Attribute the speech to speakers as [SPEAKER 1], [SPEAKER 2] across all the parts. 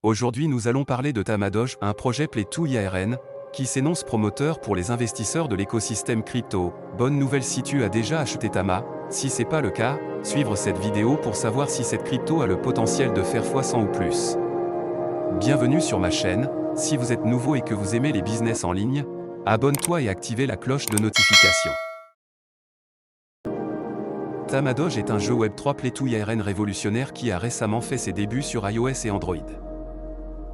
[SPEAKER 1] Aujourd'hui nous allons parler de Tamadoge, un projet Play2IARN, qui s'énonce promoteur pour les investisseurs de l'écosystème crypto. Bonne nouvelle si tu as déjà acheté Tama, si c'est pas le cas, suivre cette vidéo pour savoir si cette crypto a le potentiel de faire x100 ou plus. Bienvenue sur ma chaîne, si vous êtes nouveau et que vous aimez les business en ligne, abonne-toi et activez la cloche de notification. Tamadoge est un jeu Web3 Play2IARN révolutionnaire qui a récemment fait ses débuts sur iOS et Android.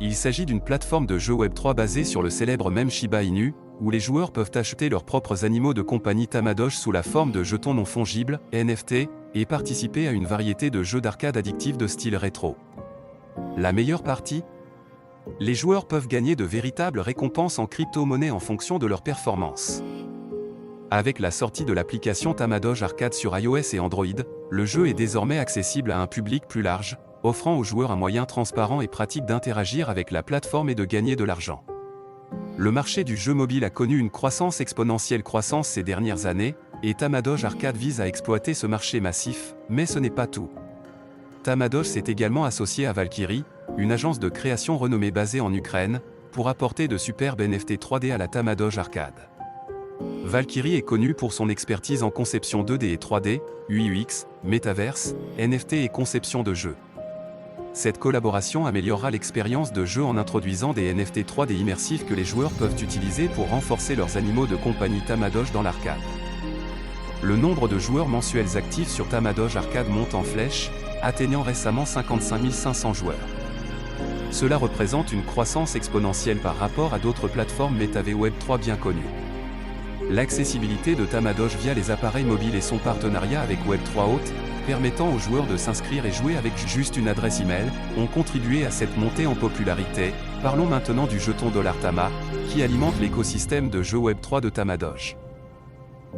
[SPEAKER 1] Il s'agit d'une plateforme de jeu Web3 basée sur le célèbre mème Shiba Inu, où les joueurs peuvent acheter leurs propres animaux de compagnie Tamadoge sous la forme de jetons non fongibles, NFT, et participer à une variété de jeux d'arcade addictifs de style rétro. La meilleure partie ? Les joueurs peuvent gagner de véritables récompenses en crypto-monnaie en fonction de leur performance. Avec la sortie de l'application Tamadoge Arcade sur iOS et Android, le jeu est désormais accessible à un public plus large, offrant aux joueurs un moyen transparent et pratique d'interagir avec la plateforme et de gagner de l'argent. Le marché du jeu mobile a connu une croissance exponentielle ces dernières années, et Tamadoge Arcade vise à exploiter ce marché massif, mais ce n'est pas tout. Tamadoge s'est également associé à Valkyrie, une agence de création renommée basée en Ukraine, pour apporter de superbes NFT 3D à la Tamadoge Arcade. Valkyrie est connue pour son expertise en conception 2D et 3D, UI/UX, Metaverse, NFT et conception de jeux. Cette collaboration améliorera l'expérience de jeu en introduisant des NFT 3D immersifs que les joueurs peuvent utiliser pour renforcer leurs animaux de compagnie Tamadoge dans l'arcade. Le nombre de joueurs mensuels actifs sur Tamadoge Arcade monte en flèche, atteignant récemment 55 500 joueurs. Cela représente une croissance exponentielle par rapport à d'autres plateformes métavers Web3 bien connues. L'accessibilité de Tamadoge via les appareils mobiles et son partenariat avec Web3 Hôte, permettant aux joueurs de s'inscrire et jouer avec juste une adresse email, ont contribué à cette montée en popularité. Parlons maintenant du jeton $Tama, qui alimente l'écosystème de jeux Web3 de Tamadoge.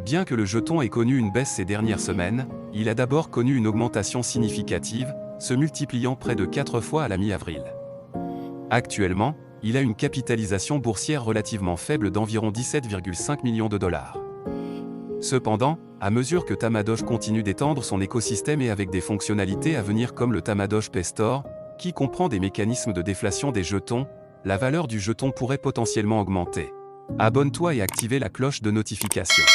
[SPEAKER 1] Bien que le jeton ait connu une baisse ces dernières semaines, il a d'abord connu une augmentation significative, se multipliant près de 4 fois à la mi-avril. Actuellement, il a une capitalisation boursière relativement faible d'environ 17,5 millions de dollars. Cependant, à mesure que Tamadoge continue d'étendre son écosystème et avec des fonctionnalités à venir comme le Tamadoge Pay Store, qui comprend des mécanismes de déflation des jetons, la valeur du jeton pourrait potentiellement augmenter. Abonne-toi et activez la cloche de notification.